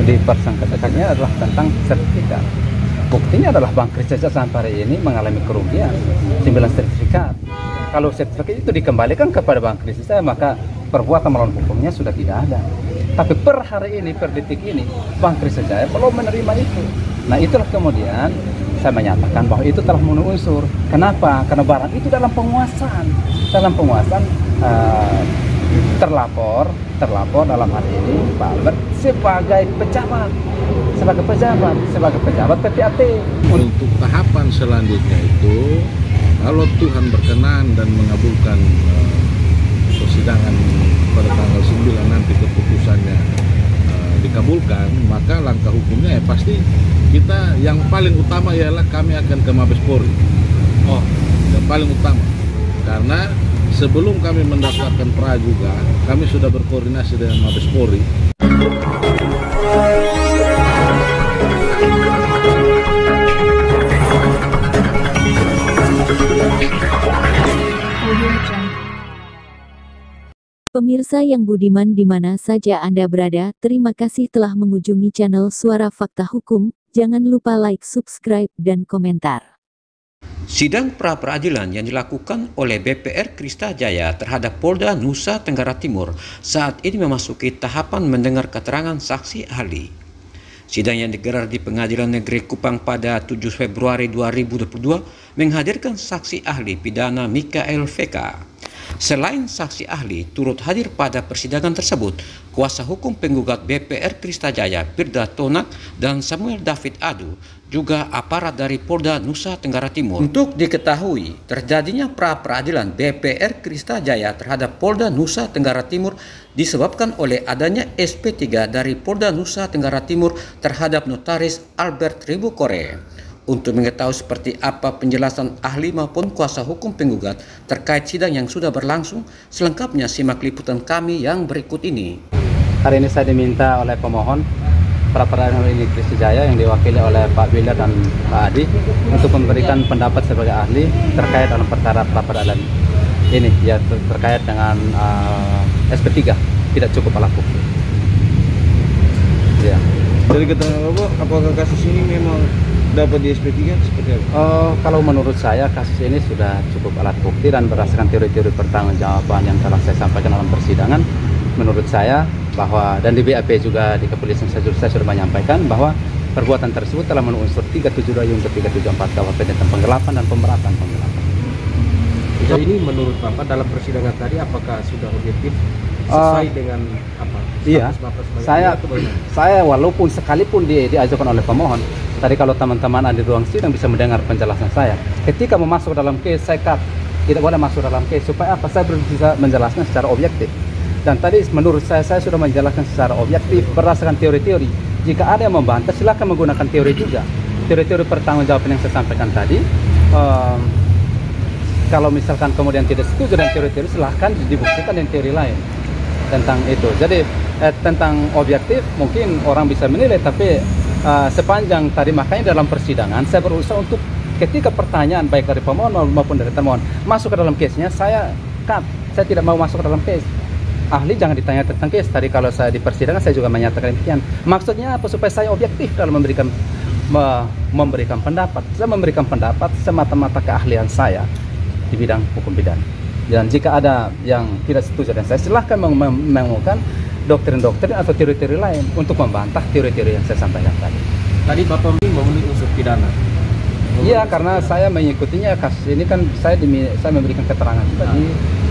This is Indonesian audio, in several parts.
dipersangkakannya adalah tentang sertifikat. Buktinya adalah Bank Krista Jaya sampai hari ini mengalami kerugian 9 sertifikat. Kalau sertifikat itu dikembalikan kepada Bank Krista Jaya, maka perbuatan melawan hukumnya sudah tidak ada. Tapi per hari ini, per detik ini, Bank Krista Jaya belum menerima itu. Nah, itulah kemudian saya menyatakan bahwa itu telah memenuhi unsur. Kenapa? Karena barang itu dalam penguasaan. Terlapor dalam hari ini Pak Albert sebagai pejabat PPAT. Untuk tahapan selanjutnya itu, kalau Tuhan berkenan dan mengabulkan persidangan pada tanggal 9 nanti keputusannya dikabulkan, maka langkah hukumnya ya pasti kita yang paling utama ialah kami akan ke Mabes Polri. Yang paling utama, karena sebelum kami mendaftarkan prajuga, kami sudah berkoordinasi dengan Mabes Polri. Pemirsa yang budiman di mana saja Anda berada, terima kasih telah mengunjungi channel Suara Fakta Hukum. Jangan lupa like, subscribe, dan komentar. Sidang pra-peradilan yang dilakukan oleh BPR Krista Jaya terhadap Polda Nusa Tenggara Timur saat ini memasuki tahapan mendengar keterangan saksi ahli. Sidang yang digelar di Pengadilan Negeri Kupang pada 7 Februari 2022 menghadirkan saksi ahli pidana Mikael VK. Selain saksi ahli, turut hadir pada persidangan tersebut kuasa hukum penggugat BPR Krista Jaya Firda Tonak dan Samuel David Adu, juga aparat dari Polda Nusa Tenggara Timur. Untuk diketahui, terjadinya pra-peradilan BPR Krista Jaya terhadap Polda Nusa Tenggara Timur disebabkan oleh adanya SP3 dari Polda Nusa Tenggara Timur terhadap notaris Albert Ribukore. Untuk mengetahui seperti apa penjelasan ahli maupun kuasa hukum penggugat terkait sidang yang sudah berlangsung, selengkapnya simak liputan kami yang berikut ini. Hari ini saya diminta oleh pemohon pra-peradilan ini Krista Jaya yang diwakili oleh Pak Wilda dan Pak Adi untuk memberikan pendapat sebagai ahli terkait dalam perkara pra-peradilan ini, ya terkait dengan SP3 tidak cukup alat bukti. Ya. Dari keterangan Bapak, apakah kasus ini memang dapat di SP3 seperti apa? Kalau menurut saya kasus ini sudah cukup alat bukti dan berdasarkan teori-teori pertanggungjawaban yang telah saya sampaikan dalam persidangan, menurut saya bahwa dan di BAP juga di kepolisian saya sudah menyampaikan bahwa perbuatan tersebut telah memenuhi unsur 372 Yungto 374 KUHP tentang penggelapan dan pemberatan penggelapan. Jadi ini menurut Bapak dalam persidangan tadi apakah sudah objektif sesuai dengan apa? Iya, saya walaupun sekalipun diajukan oleh pemohon, tadi kalau teman-teman ada di ruang sidang bisa mendengar penjelasan saya. Ketika memasuk dalam case, saya tidak boleh masuk dalam case supaya apa? Saya belum bisa menjelaskan secara objektif. Dan tadi menurut saya sudah menjelaskan secara objektif berdasarkan teori-teori. Jika ada yang membantah, silakan menggunakan teori juga. Teori-teori pertanggungjawaban yang saya sampaikan tadi. Kalau misalkan kemudian tidak setuju dengan teori-teori, silahkan dibuktikan dengan teori lain tentang itu. Jadi tentang objektif mungkin orang bisa menilai, tapi sepanjang tadi makanya dalam persidangan saya berusaha untuk ketika pertanyaan baik dari pemohon maupun dari termohon masuk ke dalam case-nya, saya tidak mau masuk ke dalam case. Ahli jangan ditanya tentang case. Tadi kalau saya di persidangan saya juga menyatakan demikian. Maksudnya apa? Supaya saya objektif dalam memberikan pendapat. Saya memberikan pendapat semata-mata keahlian saya di bidang hukum pidana. Dan jika ada yang tidak setuju dengan saya, silahkan menggunakan doktrin-doktrin atau teori-teori lain untuk membantah teori-teori yang saya sampaikan tadi. Tadi Bapak memenuhi unsur pidana. Iya, karena saya mengikutinya kasus ini kan saya memberikan keterangan juga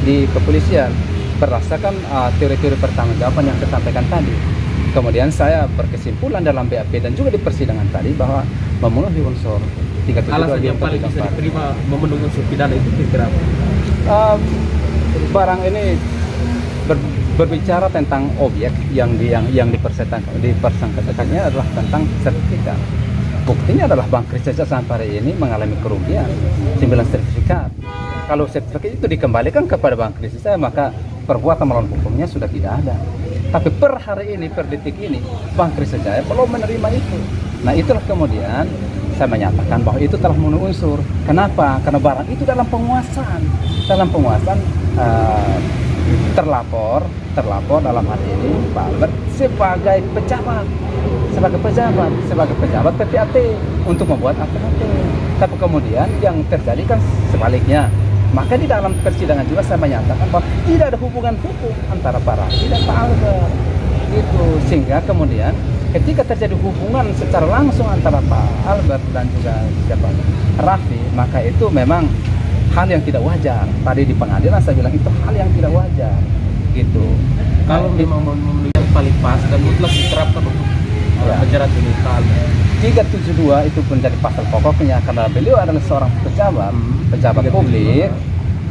di kepolisian berdasarkan teori-teori pertanggungjawaban yang saya sampaikan tadi. Kemudian saya berkesimpulan dalam BAP dan juga di persidangan tadi bahwa memenuhi unsur 372. Alasan yang paling bisa diterima memenuhi unsur pidana itu kira-kira barang ini berbicara tentang objek yang dipersangkakannya adalah tentang sertifikat. Buktinya adalah Bank Krista Jaya sampai hari ini mengalami kerugian 9 sertifikat. Kalau sertifikat itu dikembalikan kepada Bank Krista Jaya, maka perbuatan melawan hukumnya sudah tidak ada. Tapi per hari ini, per detik ini, Bank Krista Jaya belum menerima itu. Nah, itulah kemudian saya menyatakan bahwa itu telah memenuhi unsur. Kenapa? Karena barang itu dalam penguasaan. Terlapor dalam hari ini Pak Albert sebagai sebagai pejabat PPAT untuk membuat APHT. Tapi kemudian yang terjadi kan sebaliknya. Maka di dalam persidangan juga saya menyatakan bahwa tidak ada hubungan hukum antara Pak Raffi dan Pak Albert. Gitu. Sehingga kemudian ketika terjadi hubungan secara langsung antara Pak Albert dan juga siapa Raffi, maka itu memang hal yang tidak wajar. Tadi di pengadilan saya bilang itu hal yang tidak wajar. Gitu. Kalau memang yang paling pas dan mutlak diterapkan untuk penjara ini Pak Albert. 372 itu menjadi pasal pokoknya karena beliau adalah seorang pejabat publik,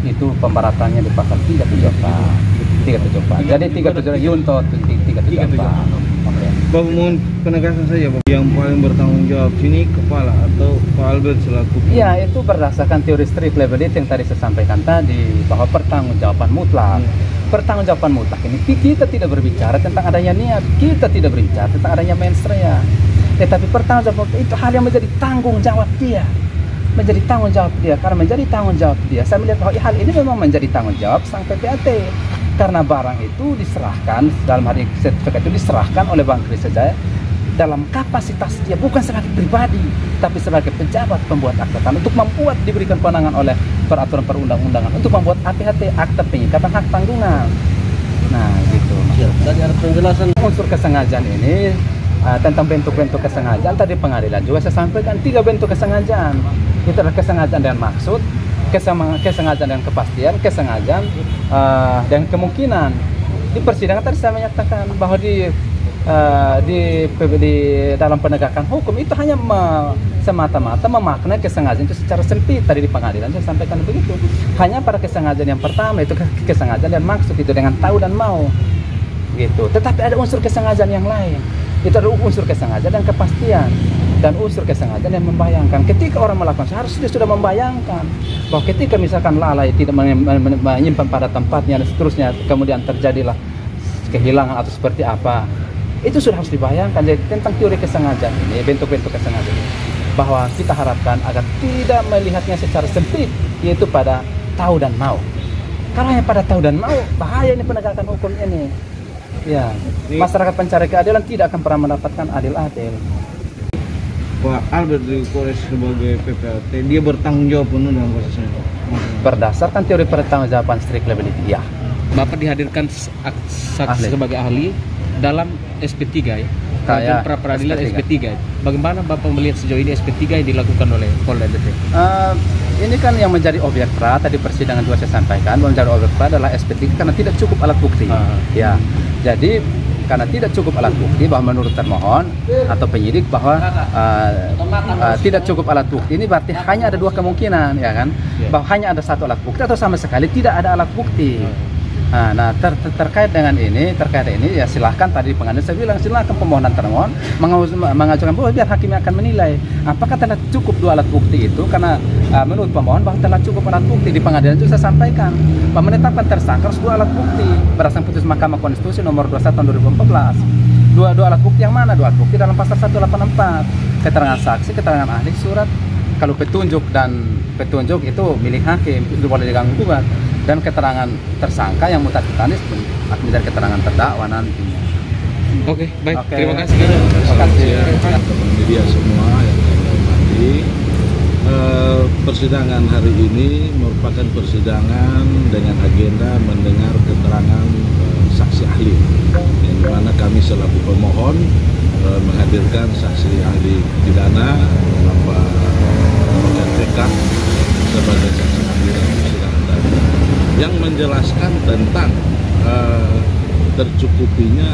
itu pemberatannya di pasal 374. Jadi 374 Yunto 374. Oke. Bapak mohon penegasan saja, Bapak. Yang paling bertanggung jawab sini kepala atau Pak Albert selaku? Iya, itu berdasarkan teori strict liability yang tadi saya sampaikan tadi, bahwa pertanggungjawaban mutlak. Pertanggungjawaban mutlak ini kita tidak berbicara tentang adanya niat, kita tidak berbicara tentang adanya mens rea. Tetapi pertanggungjawaban itu hal yang menjadi tanggung jawab dia. Menjadi tanggung jawab dia. Karena menjadi tanggung jawab dia, saya melihat bahwa hal ini memang menjadi tanggung jawab sang PPAT. Karena barang itu diserahkan, dalam hal ini sertifikat itu diserahkan oleh Bank Krista Jaya dalam kapasitas dia, bukan sebagai pribadi, tapi sebagai pejabat pembuat akta tanah untuk membuat, diberikan kewenangan oleh peraturan perundang-undangan untuk membuat APHT, akta pengikatan hak tanggungan. Nah, gitu. Dari ada penjelasan Unsur kesengajaan ini tentang bentuk-bentuk kesengajaan tadi pengadilan juga saya sampaikan 3 bentuk kesengajaan. Itu adalah kesengajaan dengan maksud, kesengajaan dengan kepastian, kesengajaan dan kemungkinan. Di persidangan tadi saya menyatakan bahwa di dalam penegakan hukum itu hanya semata-mata memaknai kesengajaan itu secara sempit. Tadi di pengadilan saya sampaikan begitu. Hanya pada kesengajaan yang pertama itu kesengajaan dan maksud itu dengan tahu dan mau gitu. Tetapi ada unsur kesengajaan yang lain. Itu adalah unsur kesengajaan dan kepastian, dan unsur kesengajaan yang membayangkan. Ketika orang melakukan seharusnya dia sudah membayangkan bahwa ketika misalkan lalai tidak menyimpan pada tempatnya dan seterusnya, kemudian terjadilah kehilangan atau seperti apa, itu sudah harus dibayangkan. Jadi tentang teori kesengajaan ini, bentuk-bentuk kesengajaan ini, bahwa kita harapkan agar tidak melihatnya secara sempit, yaitu pada tahu dan mau. Karena hanya pada tahu dan mau, bahaya ini penegakan hukum ini. Ya, masyarakat pencari keadilan tidak akan pernah mendapatkan adil-adil. Pak Albert di Polres sebagai PPAT, dia bertanggung jawab penuh dalam kasus ini. Berdasarkan teori pertanggungjawaban strict liability, ya. Bapak dihadirkan saksi Ahli. sebagai ahli dalam SP3 ya. Kayak Pra peradilan SP3. SP3. Bagaimana Bapak melihat sejauh ini SP3 yang dilakukan oleh Polda NTT? Ini kan yang menjadi objek pra, tadi persidangan juga saya sampaikan, menjadi objek pra adalah SP3 karena tidak cukup alat bukti. Ya, jadi karena tidak cukup alat bukti, bahwa menurut termohon atau penyidik bahwa tidak cukup alat bukti, ini berarti hanya ada 2 kemungkinan, ya kan? Bahwa hanya ada 1 alat bukti atau sama sekali tidak ada alat bukti. Nah, terkait dengan ini, ya silahkan tadi di pengadilan saya bilang silahkan pemohonan termohon mengajukan bahwa biar hakim akan menilai apakah telah cukup 2 alat bukti itu, karena menurut pemohon bahwa telah cukup alat bukti. Di pengadilan juga saya sampaikan bahwa menetapkan tersangka harus 2 alat bukti berdasarkan putus Mahkamah Konstitusi nomor 21 tahun 2014. Dua alat bukti yang mana? 2 alat bukti dalam pasal 184, keterangan saksi, keterangan ahli, surat. Kalau petunjuk itu milik hakim, itu boleh diganggu gugat. Dan keterangan tersangka yang mutatanis pun akan menjadi keterangan terdakwa nantinya. Oke, baik. Oke. Terima kasih. Terima kasih. Teman media semua yang saya hormati, persidangan hari ini merupakan persidangan dengan agenda mendengar keterangan saksi ahli, yang mana kami selaku pemohon menghadirkan saksi ahli pidana Bapak RPK sebagai saksi ahli dalam persidangan tadi, yang menjelaskan tentang tercukupinya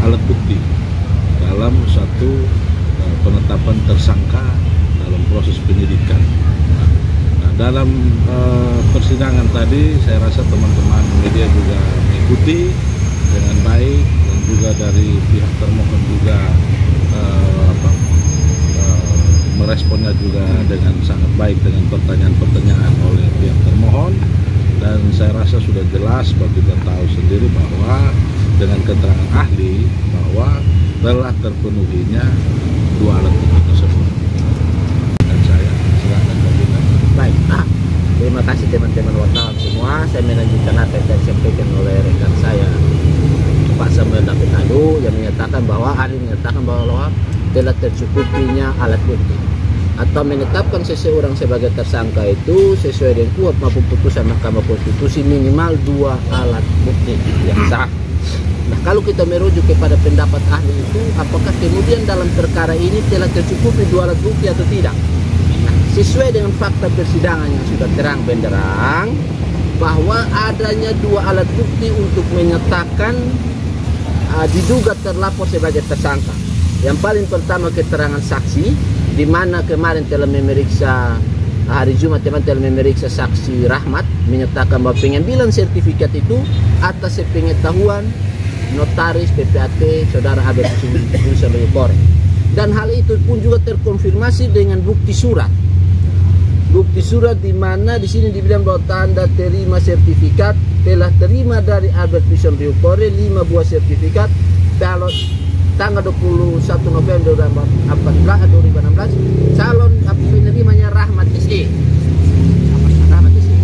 alat bukti dalam satu penetapan tersangka dalam proses penyidikan. Nah, dalam persidangan tadi saya rasa teman-teman media juga mengikuti dengan baik, dan juga dari pihak termohon juga meresponnya juga dengan sangat baik dengan pertanyaan-pertanyaan oleh pihak termohon. Dan saya rasa sudah jelas bahwa kita tahu sendiri bahwa dengan keterangan ahli bahwa telah terpenuhinya 2 alat bukti tersebut. Dan saya silakan komentar. Baik, terima kasih teman-teman wartawan semua. Saya melanjutkan apa yang disampaikan oleh rekan saya Pak Samuel David Alu yang menyatakan bahwa ahli menyatakan bahwa telah tercukupinya alat bukti atau menetapkan seseorang sebagai tersangka itu sesuai dengan kuhap maupun putusan Mahkamah Konstitusi minimal 2 alat bukti yang sah. Nah, kalau kita merujuk kepada pendapat ahli itu, apakah kemudian dalam perkara ini telah tercukupi 2 alat bukti atau tidak? Nah, sesuai dengan fakta persidangan yang sudah terang benderang bahwa adanya 2 alat bukti untuk menyatakan diduga terlapor sebagai tersangka. Yang paling pertama keterangan saksi, di mana kemarin telah memeriksa hari Jumat telah memeriksa saksi Rahmat menyatakan bahwa pengambilan sertifikat itu atas sepengetahuan notaris PPAT saudara Albert Nusa Tenggara. Dan hal itu pun juga terkonfirmasi dengan bukti surat. Bukti surat di mana di sini dibilang bahwa tanda terima sertifikat telah terima dari Albert Nusa Tenggara 5 buah sertifikat kalau tanggal 21 November 2016 calon penerimanya Rahmat SE. Rahmat SE.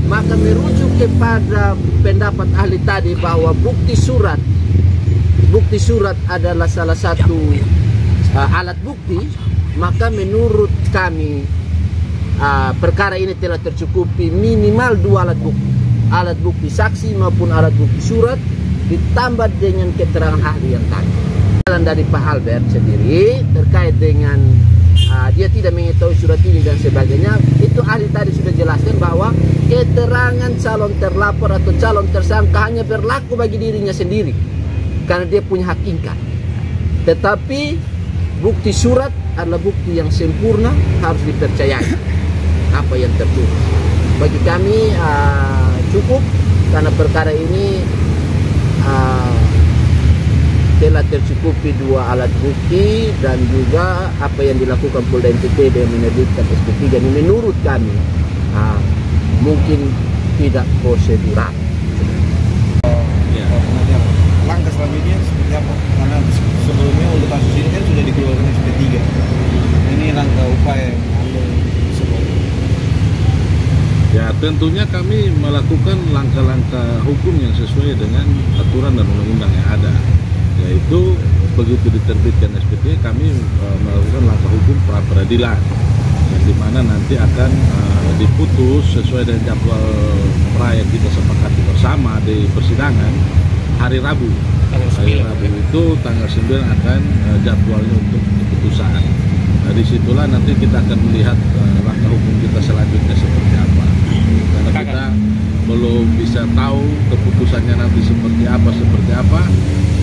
Maka merujuk kepada pendapat ahli tadi bahwa bukti surat adalah salah satu alat bukti, maka menurut kami perkara ini telah tercukupi minimal 2 alat bukti saksi maupun alat bukti surat ditambah dengan keterangan ahli yang tadi. Dari Pak Albert sendiri terkait dengan dia tidak mengetahui surat ini dan sebagainya, itu ahli tadi sudah jelaskan bahwa keterangan calon terlapor atau calon tersangka hanya berlaku bagi dirinya sendiri karena dia punya hak ingkar. Tetapi bukti surat adalah bukti yang sempurna, harus dipercayai apa yang tertulis. Bagi kami cukup karena perkara ini telah tercukupi 2 alat bukti dan juga apa yang dilakukan Polda NTT dengan menerbitkan SP3 ini menurut kami mungkin tidak prosedural. Kemudian langkah selanjutnya seperti apa? Karena sebelumnya untuk kasus ini kan sudah dikeluarkan SP3. Ini langkah upaya yang Ya, tentunya kami melakukan langkah-langkah hukum yang sesuai dengan aturan dan undang-undang yang ada, yaitu begitu diterbitkan SP3 kami melakukan langkah hukum pra peradilan yang dimana nanti akan diputus sesuai dengan jadwal yang kita sepakati bersama di persidangan hari Rabu. Hari Rabu itu tanggal 9 akan jadwalnya untuk keputusan. Nah, disitulah nanti kita akan melihat langkah hukum kita selanjutnya seperti apa. Karena kita belum bisa tahu keputusannya nanti seperti apa,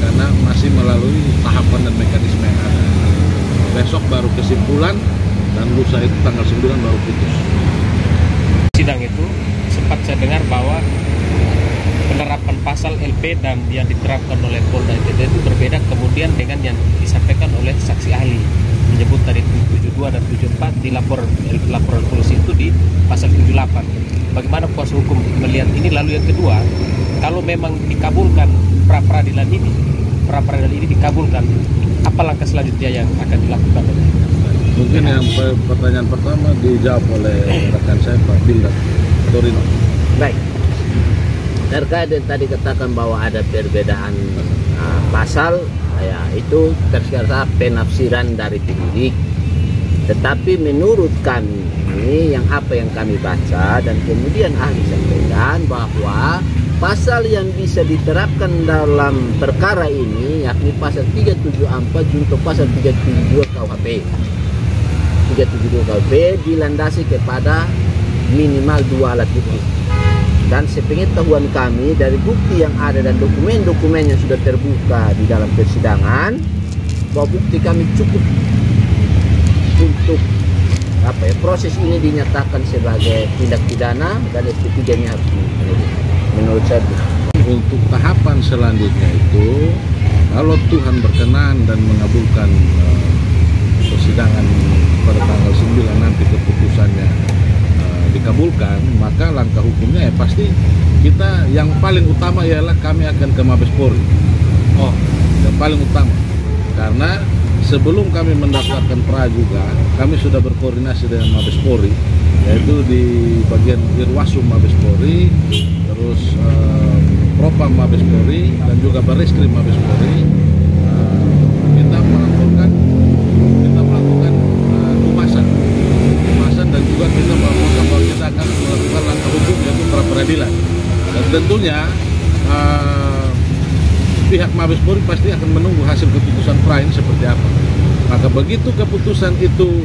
karena masih melalui tahapan dan mekanisme yang ada. Besok baru kesimpulan dan lusa itu tanggal 9 baru putus. Sidang itu sempat saya dengar bahwa penerapan pasal LP dan yang diterapkan oleh Polda NTT itu berbeda kemudian dengan yang disampaikan oleh saksi ahli, menyebut tadi 72 dan 74 di laporan polisi itu di pasal 78. Bagaimana kuasa hukum melihat ini? Lalu yang kedua, kalau memang dikabulkan pra peradilan ini dikabulkan, apa langkah selanjutnya yang akan dilakukan? Mungkin yang pertanyaan pertama dijawab oleh rekan saya Pak Bilda Torino. Baik. Terkait yang tadi katakan bahwa ada perbedaan pasal, ya itu terserah penafsiran dari penyidik. Tetapi menurut kami ini yang apa yang kami baca dan kemudian ahli sampaikan bahwa pasal yang bisa diterapkan dalam perkara ini yakni pasal 374 junto pasal 372 KUHP. 372 KUHP dilandasi kepada minimal 2 alat bukti. Dan sepengetahuan kami dari bukti yang ada dan dokumen-dokumen yang sudah terbuka di dalam persidangan, bahwa bukti kami cukup untuk proses ini dinyatakan sebagai tindak pidana dan SP3 nya harus dipenuhi. Menurut saya untuk tahapan selanjutnya itu, kalau Tuhan berkenan dan mengabulkan persidangan pada tanggal 9 nanti keputusannya dikabulkan, maka langkah hukumnya ya pasti kita yang paling utama ialah kami akan ke Mabes Polri. Yang paling utama, karena sebelum kami mendaftarkan pra juga, kami sudah berkoordinasi dengan Mabes Polri, yaitu di bagian Irwasum Mabes Polri, terus Propam Mabes Polri dan juga Barreskrim Mabes Polri, kita melakukan kumasan dan juga kita melakukan bahwa kita akan melakukan langkah hukum yaitu pra peradilan. Dan tentunya pihak Mabes Polri pasti akan menunggu hasil keputusan pra ini seperti apa. Maka begitu keputusan itu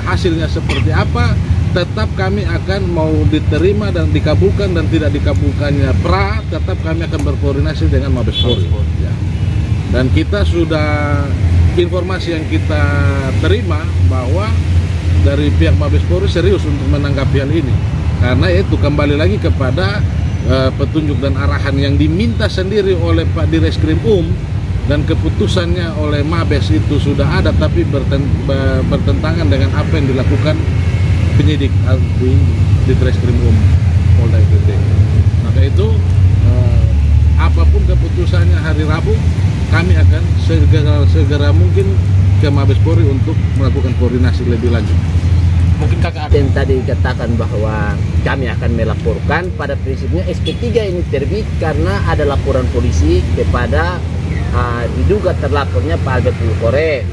hasilnya seperti apa, tetap kami akan mau diterima dan dikabulkan dan tidak dikabulkannya pra, tetap kami akan berkoordinasi dengan Mabes Polri. Ya. Dan kita sudah, informasi yang kita terima bahwa dari pihak Mabes Polri serius untuk menanggapi hal ini, karena itu kembali lagi kepada petunjuk dan arahan yang diminta sendiri oleh Pak Direskrim dan keputusannya oleh Mabes itu sudah ada, tapi bertentangan dengan apa yang dilakukan penyidik di Treskrim Polda NTT. Maka itu apapun keputusannya hari Rabu, kami akan segera mungkin ke Mabes Polri untuk melakukan koordinasi lebih lanjut. Mungkin kakak yang tadi katakan bahwa kami akan melaporkan, pada prinsipnya SP3 ini terbit karena ada laporan polisi kepada diduga terlapornya Pak Albert Pulkore,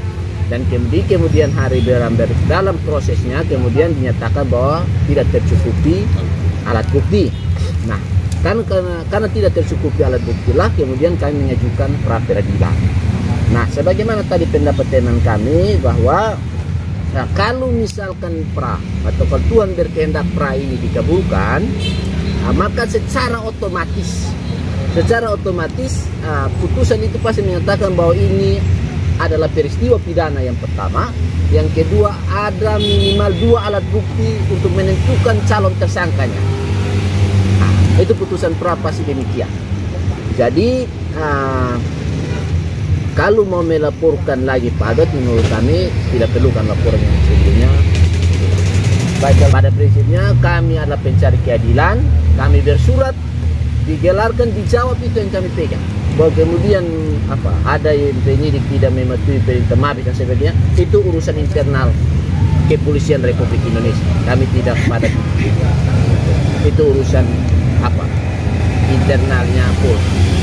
dan kemudian hari berambil dalam prosesnya kemudian dinyatakan bahwa tidak tercukupi alat bukti. Nah, karena tidak tercukupi alat bukti lah kemudian kami mengajukan pra peradilan. Nah, sebagaimana tadi pendapat teman kami bahwa kalau misalkan pra atau kalau Tuhan berkehendak pra ini dikabulkan, maka secara otomatis putusan itu pasti menyatakan bahwa ini adalah peristiwa pidana yang pertama, yang kedua ada minimal 2 alat bukti untuk menentukan calon tersangkanya. Itu putusan pra pasti demikian. Jadi kalau mau melaporkan lagi Pak Albert, menurut kami tidak perlukan laporan yang sebelumnya. Baik, pada prinsipnya kami adalah pencari keadilan, kami bersurat, digelarkan, dijawab, itu yang kami pegang. Bahwa kemudian ada yang penyidik tidak mematuhi perintah Mabes dan sebagainya, itu urusan internal Kepolisian Republik Indonesia. Kami tidak pada itu urusan internalnya Polri.